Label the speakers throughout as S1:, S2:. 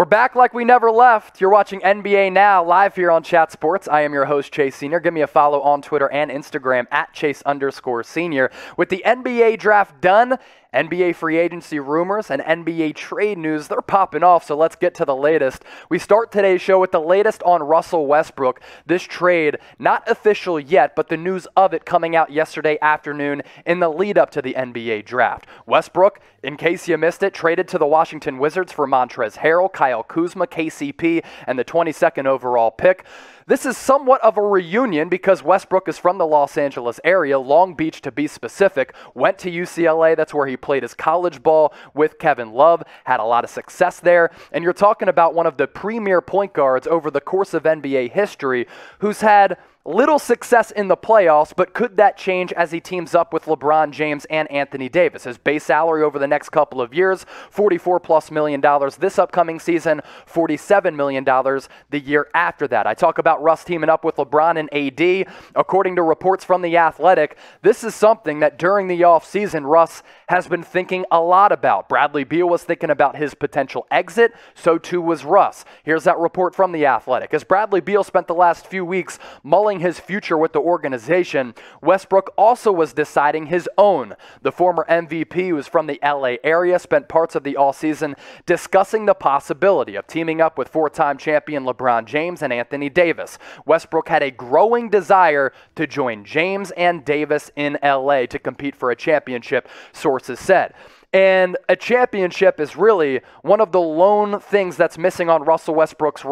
S1: We're back like we never left. You're watching NBA Now live here on Chat Sports. I am your host, Chase Senior. Give me a follow on Twitter and Instagram at Chase_Senior. With the NBA draft done, NBA free agency rumors and NBA trade news, they're popping off, so let's get to the latest. We start today's show with the latest on Russell Westbrook. This trade, not official yet, but the news of it coming out yesterday afternoon in the lead up to the NBA draft. Westbrook, in case you missed it, traded to the Washington Wizards for Montrezl Harrell, Kyle Kuzma, KCP, and the 22nd overall pick. This is somewhat of a reunion because Westbrook is from the Los Angeles area, Long Beach to be specific, went to UCLA, that's where he played his college ball with Kevin Love, had a lot of success there, and you're talking about one of the premier point guards over the course of NBA history who's had little success in the playoffs, but could that change as he teams up with LeBron James and Anthony Davis? His base salary over the next couple of years, $44+ million this upcoming season, $47 million the year after that. I talk about Russ teaming up with LeBron and AD. According to reports from The Athletic, this is something that during the offseason, Russ has been thinking a lot about. Bradley Beal was thinking about his potential exit, so too was Russ. Here's that report from The Athletic. As Bradley Beal spent the last few weeks mulling his future with the organization, Westbrook also was deciding his own. The former MVP, who is from the LA area, spent parts of the offseason discussing the possibility of teaming up with four-time champion LeBron James and Anthony Davis. Westbrook had a growing desire to join James and Davis in LA to compete for a championship, sources said. And a championship is really one of the lone things that's missing on Russell Westbrook's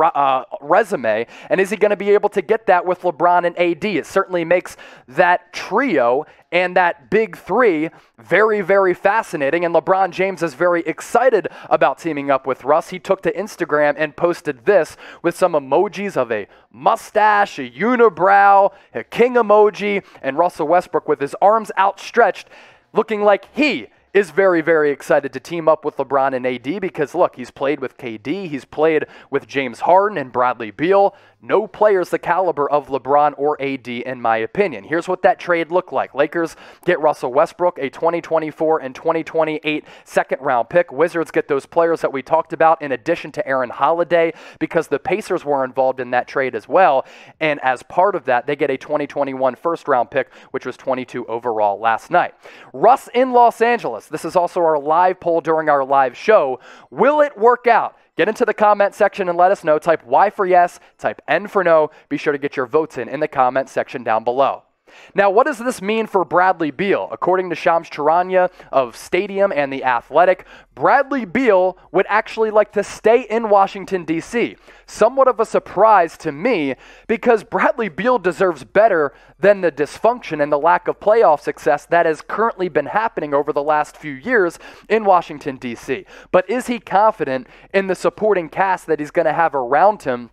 S1: resume. And is he going to be able to get that with LeBron and AD? It certainly makes that trio and that big three very, very fascinating. And LeBron James is very excited about teaming up with Russ. He took to Instagram and posted this with some emojis of a mustache, a unibrow, a king emoji, and Russell Westbrook with his arms outstretched, looking like he is very, very excited to team up with LeBron and AD because, look, he's played with KD, he's played with James Harden and Bradley Beal. No players the caliber of LeBron or AD, in my opinion. Here's what that trade looked like. Lakers get Russell Westbrook, a 2024 and 2028 second-round pick. Wizards get those players that we talked about in addition to Aaron Holiday because the Pacers were involved in that trade as well. And as part of that, they get a 2021 first-round pick, which was 22 overall last night. Russ in Los Angeles. This is also our live poll during our live show. Will it work out? Get into the comment section and let us know. Type Y for yes, type N for no. Be sure to get your votes in the comment section down below. Now, what does this mean for Bradley Beal? According to Charania of Stadium and The Athletic, Bradley Beal would actually like to stay in Washington, D.C. Somewhat of a surprise to me because Bradley Beal deserves better than the dysfunction and the lack of playoff success that has currently been happening over the last few years in Washington, D.C. But is he confident in the supporting cast that he's going to have around him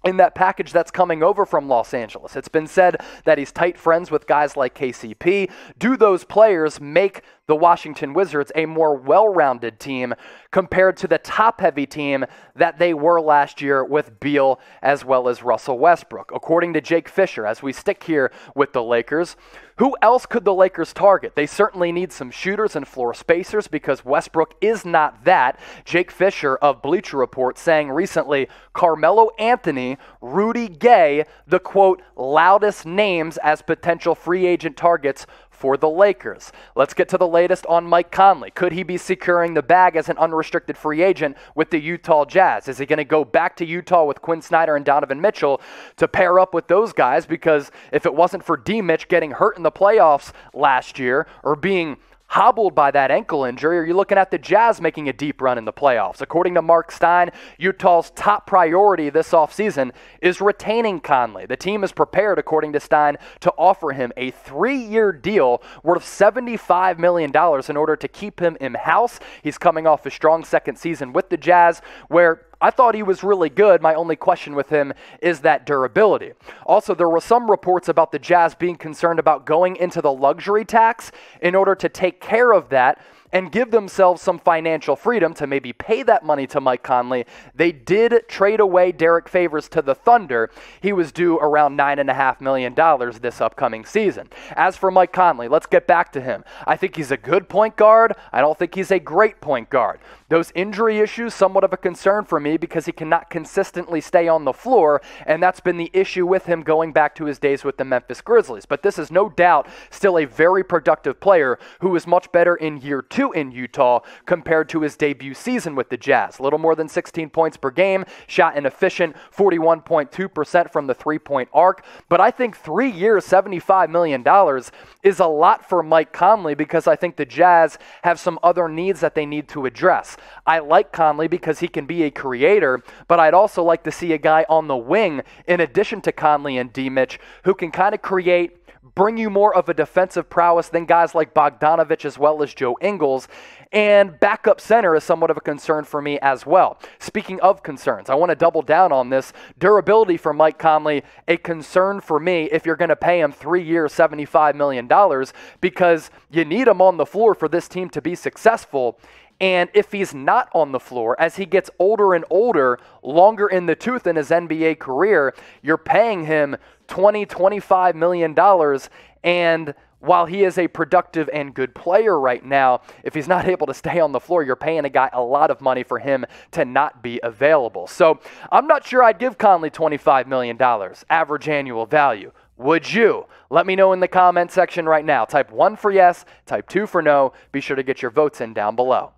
S1: in that package that's coming over from Los Angeles? It's been said that he's tight friends with guys like KCP. Do those players make the Washington Wizards a more well-rounded team compared to the top-heavy team that they were last year with Beal as well as Russell Westbrook? According to Jake Fisher, as we stick here with the Lakers, who else could the Lakers target? They certainly need some shooters and floor spacers because Westbrook is not that. Jake Fisher of Bleacher Report saying recently, Carmelo Anthony, Rudy Gay, the quote, loudest names as potential free agent targets for the Lakers. Let's get to the latest on Mike Conley. Could he be securing the bag as an unrestricted free agent with the Utah Jazz? Is he going to go back to Utah with Quinn Snyder and Donovan Mitchell to pair up with those guys? Because if it wasn't for D-Mitch getting hurt in the playoffs last year or being hobbled by that ankle injury, or you're looking at the Jazz making a deep run in the playoffs. According to Marc Stein, Utah's top priority this offseason is retaining Conley. The team is prepared, according to Stein, to offer him a 3-year deal worth $75 million in order to keep him in-house. He's coming off a strong second season with the Jazz, where I thought he was really good. My only question with him is that durability. Also, there were some reports about the Jazz being concerned about going into the luxury tax in order to take care of that and give themselves some financial freedom to maybe pay that money to Mike Conley, they did trade away Derek Favors to the Thunder. He was due around $9.5 million this upcoming season. As for Mike Conley, let's get back to him. I think he's a good point guard. I don't think he's a great point guard. Those injury issues, somewhat of a concern for me because he cannot consistently stay on the floor, and that's been the issue with him going back to his days with the Memphis Grizzlies. But this is no doubt still a very productive player who was much better in year 2 in Utah compared to his debut season with the Jazz. A little more than 16 points per game, shot an efficient 41.2% from the three-point arc. But I think 3 years, $75 million is a lot for Mike Conley because I think the Jazz have some other needs that they need to address. I like Conley because he can be a creator, but I'd also like to see a guy on the wing in addition to Conley and D-Mitch who can kind of create, bring you more of a defensive prowess than guys like Bogdanovich as well as Joe Ingles. And backup center is somewhat of a concern for me as well. Speaking of concerns, I want to double down on this. Durability for Mike Conley, a concern for me if you're going to pay him 3 years, $75 million, because you need him on the floor for this team to be successful. And if he's not on the floor, as he gets older and older, longer in the tooth in his NBA career, you're paying him $20, $25 million. And while he is a productive and good player right now, if he's not able to stay on the floor, you're paying a guy a lot of money for him to not be available. So I'm not sure I'd give Conley $25 million, average annual value. Would you? Let me know in the comment section right now. Type 1 for yes, type 2 for no. Be sure to get your votes in down below.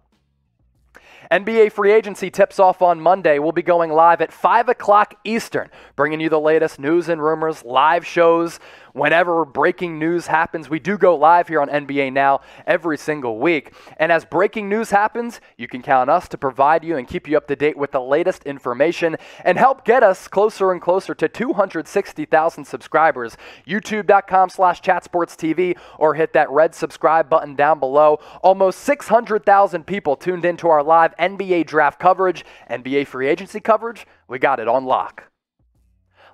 S1: NBA free agency tips off on Monday. We'll be going live at 5 o'clock Eastern, bringing you the latest news and rumors, live shows. Whenever breaking news happens, we do go live here on NBA Now every single week. And as breaking news happens, you can count on us to provide you and keep you up to date with the latest information and help get us closer and closer to 260,000 subscribers. YouTube.com/chatsportstv or hit that red subscribe button down below. Almost 600,000 people tuned into our live NBA draft coverage, NBA free agency coverage. We got it on lock.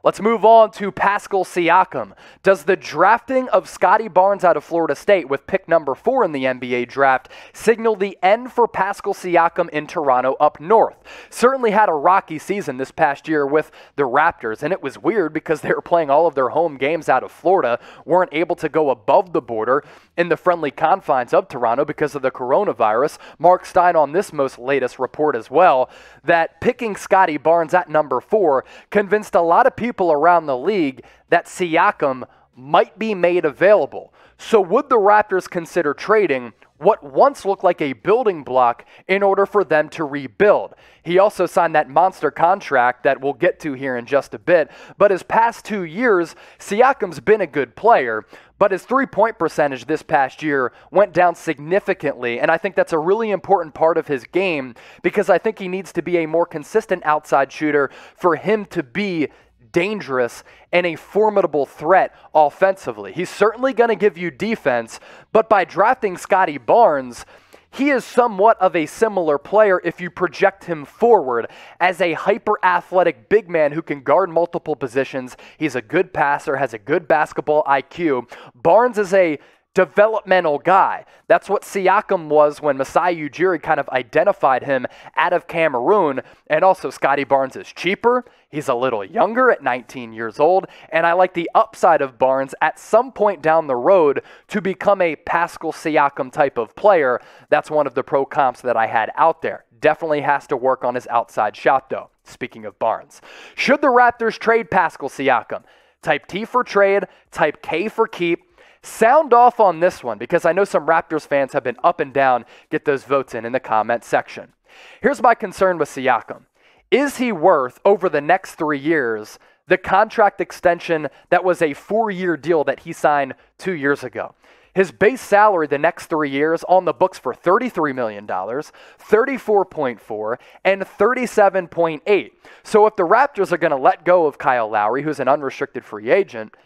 S1: Let's move on to Pascal Siakam. Does the drafting of Scottie Barnes out of Florida State with pick number 4 in the NBA draft signal the end for Pascal Siakam in Toronto up north? Certainly had a rocky season this past year with the Raptors, and it was weird because they were playing all of their home games out of Florida, weren't able to go above the border in the friendly confines of Toronto because of the coronavirus. Marc Stein on this most latest report as well, that picking Scottie Barnes at number 4 convinced a lot of people around the league that Siakam might be made available. So would the Raptors consider trading what once looked like a building block in order for them to rebuild? He also signed that monster contract that we'll get to here in just a bit. But his past 2 years, Siakam's been a good player, but his three-point percentage this past year went down significantly, and I think that's a really important part of his game because I think he needs to be a more consistent outside shooter for him to be dangerous and a formidable threat offensively. He's certainly going to give you defense, but by drafting Scottie Barnes, he is somewhat of a similar player if you project him forward as a hyper-athletic big man who can guard multiple positions. He's a good passer, has a good basketball IQ. Barnes is a developmental guy. That's what Siakam was when Masai Ujiri kind of identified him out of Cameroon. And also Scottie Barnes is cheaper. He's a little younger at 19 years old. And I like the upside of Barnes at some point down the road to become a Pascal Siakam type of player. That's one of the pro comps that I had out there. Definitely has to work on his outside shot though. Speaking of Barnes. Should the Raptors trade Pascal Siakam? Type T for trade, type K for keep. Sound off on this one because I know some Raptors fans have been up and down. Get those votes in the comment section. Here's my concern with Siakam. Is he worth, over the next 3 years, the contract extension that was a 4-year deal that he signed 2 years ago? His base salary the next 3 years on the books for $33 million, $34.4, and $37.8. So if the Raptors are going to let go of Kyle Lowry, who's an unrestricted free agent,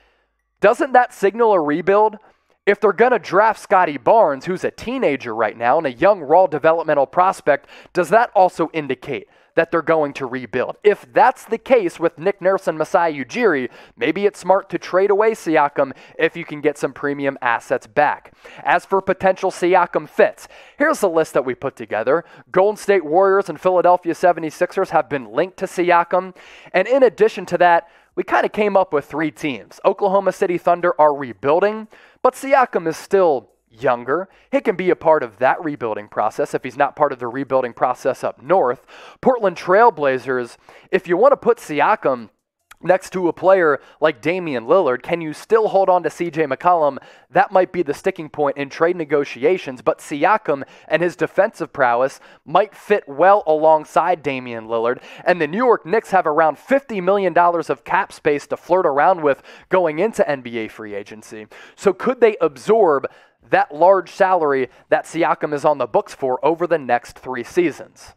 S1: doesn't that signal a rebuild? If they're going to draft Scottie Barnes, who's a teenager right now and a young, raw developmental prospect, does that also indicate that they're going to rebuild? If that's the case with Nick Nurse and Masai Ujiri, maybe it's smart to trade away Siakam if you can get some premium assets back. As for potential Siakam fits, here's the list that we put together. Golden State Warriors and Philadelphia 76ers have been linked to Siakam. And in addition to that, we kind of came up with 3 teams. Oklahoma City Thunder are rebuilding, but Siakam is still younger. He can be a part of that rebuilding process if he's not part of the rebuilding process up north. Portland Trail Blazers, if you want to put Siakam next to a player like Damian Lillard, can you still hold on to CJ McCollum? That might be the sticking point in trade negotiations, but Siakam and his defensive prowess might fit well alongside Damian Lillard, and the New York Knicks have around $50 million of cap space to flirt around with going into NBA free agency. So could they absorb that large salary that Siakam is on the books for over the next 3 seasons?